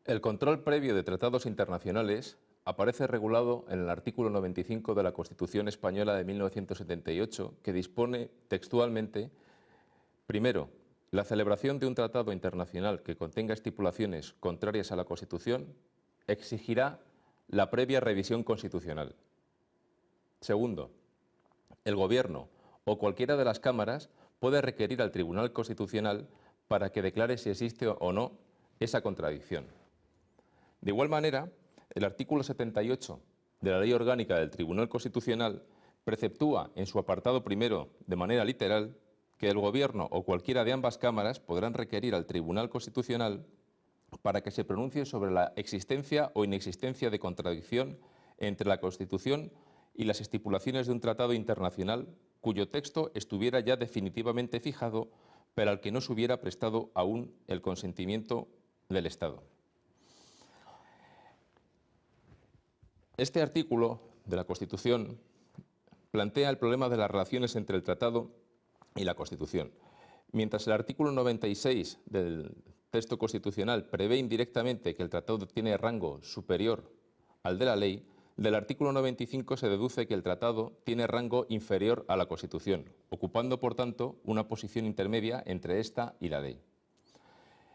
El control previo de tratados internacionales aparece regulado en el artículo 95 de la Constitución Española de 1978, que dispone textualmente: primero, la celebración de un tratado internacional que contenga estipulaciones contrarias a la Constitución exigirá la previa revisión constitucional. Segundo, el Gobierno o cualquiera de las cámaras puede requerir al Tribunal Constitucional para que declare si existe o no esa contradicción. De igual manera, el artículo 78 de la Ley Orgánica del Tribunal Constitucional preceptúa en su apartado primero, de manera literal, que el Gobierno o cualquiera de ambas cámaras podrán requerir al Tribunal Constitucional para que se pronuncie sobre la existencia o inexistencia de contradicción entre la Constitución y las estipulaciones de un tratado internacional cuyo texto estuviera ya definitivamente fijado, pero al que no se hubiera prestado aún el consentimiento del Estado. Este artículo de la Constitución plantea el problema de las relaciones entre el tratado y la Constitución. Mientras el artículo 96 del texto constitucional prevé indirectamente que el tratado tiene rango superior al de la ley, del artículo 95 se deduce que el tratado tiene rango inferior a la Constitución, ocupando, por tanto, una posición intermedia entre esta y la ley.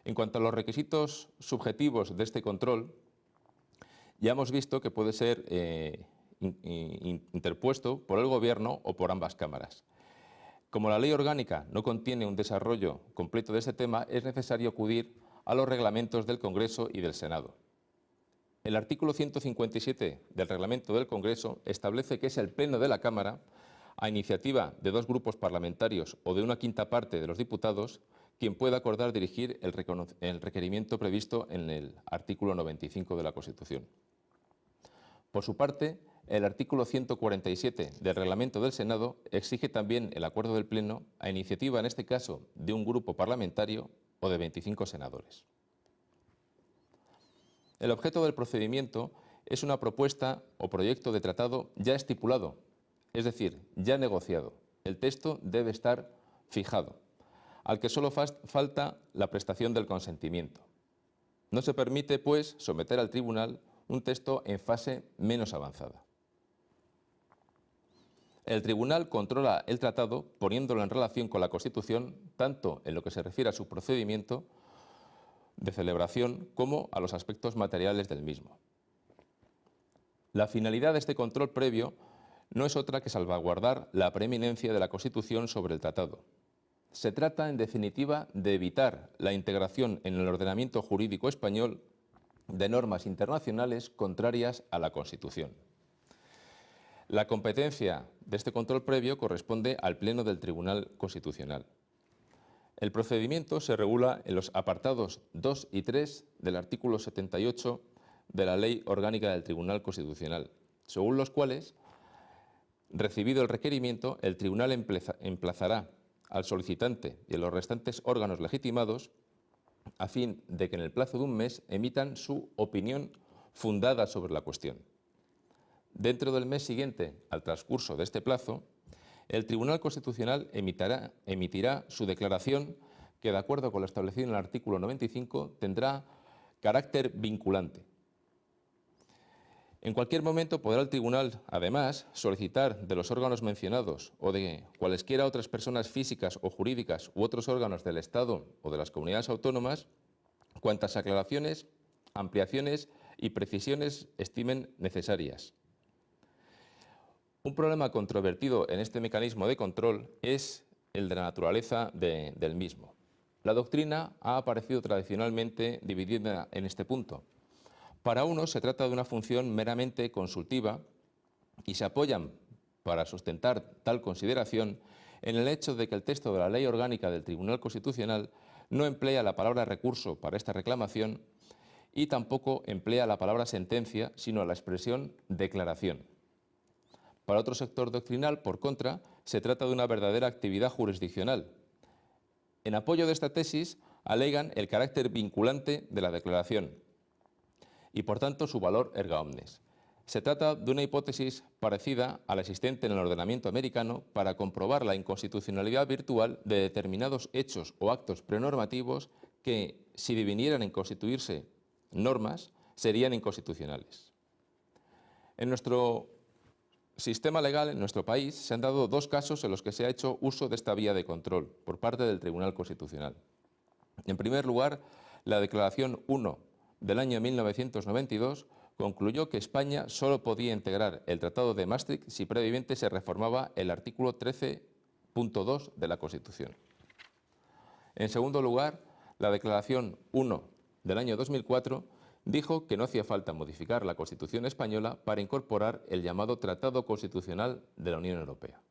En cuanto a los requisitos subjetivos de este control, ya hemos visto que puede ser interpuesto por el Gobierno o por ambas cámaras. Como la Ley Orgánica no contiene un desarrollo completo de este tema, es necesario acudir a los reglamentos del Congreso y del Senado. El artículo 157 del Reglamento del Congreso establece que es el Pleno de la Cámara, a iniciativa de 2 grupos parlamentarios o de 1/5 parte de los diputados, quien puede acordar dirigir el requerimiento previsto en el artículo 95 de la Constitución. Por su parte, el artículo 147 del Reglamento del Senado exige también el acuerdo del Pleno, a iniciativa, en este caso, de un grupo parlamentario o de 25 senadores. El objeto del procedimiento es una propuesta o proyecto de tratado ya estipulado, es decir, ya negociado. El texto debe estar fijado, al que solo falta la prestación del consentimiento. No se permite, pues, someter al tribunal un texto en fase menos avanzada. El tribunal controla el tratado poniéndolo en relación con la Constitución, tanto en lo que se refiere a su procedimiento de celebración como a los aspectos materiales del mismo. La finalidad de este control previo no es otra que salvaguardar la preeminencia de la Constitución sobre el tratado. Se trata, en definitiva, de evitar la integración en el ordenamiento jurídico español de normas internacionales contrarias a la Constitución. La competencia de este control previo corresponde al Pleno del Tribunal Constitucional. El procedimiento se regula en los apartados 2 y 3 del artículo 78 de la Ley Orgánica del Tribunal Constitucional, según los cuales, recibido el requerimiento, el tribunal emplazará al solicitante y a los restantes órganos legitimados a fin de que en el plazo de un mes emitan su opinión fundada sobre la cuestión. Dentro del mes siguiente al transcurso de este plazo, el Tribunal Constitucional emitirá su declaración que, de acuerdo con lo establecido en el artículo 95, tendrá carácter vinculante. En cualquier momento podrá el tribunal, además, solicitar de los órganos mencionados o de cualesquiera otras personas físicas o jurídicas u otros órganos del Estado o de las comunidades autónomas cuantas aclaraciones, ampliaciones y precisiones estimen necesarias. Un problema controvertido en este mecanismo de control es el de la naturaleza del mismo. La doctrina ha aparecido tradicionalmente dividida en este punto. Para unos se trata de una función meramente consultiva y se apoyan para sustentar tal consideración en el hecho de que el texto de la Ley Orgánica del Tribunal Constitucional no emplea la palabra recurso para esta reclamación y tampoco emplea la palabra sentencia, sino la expresión declaración. Para otro sector doctrinal, por contra, se trata de una verdadera actividad jurisdiccional. En apoyo de esta tesis, alegan el carácter vinculante de la declaración y, por tanto, su valor erga omnes. Se trata de una hipótesis parecida a la existente en el ordenamiento americano para comprobar la inconstitucionalidad virtual de determinados hechos o actos prenormativos que, si devinieran en constituirse normas serían inconstitucionales. En nuestro sistema legal, en nuestro país, se han dado dos casos en los que se ha hecho uso de esta vía de control por parte del Tribunal Constitucional. En primer lugar, la Declaración 1 del año 1992 concluyó que España solo podía integrar el Tratado de Maastricht si previamente se reformaba el artículo 13.2 de la Constitución. En segundo lugar, la Declaración 1 del año 2004 dijo que no hacía falta modificar la Constitución española para incorporar el llamado Tratado Constitucional de la Unión Europea.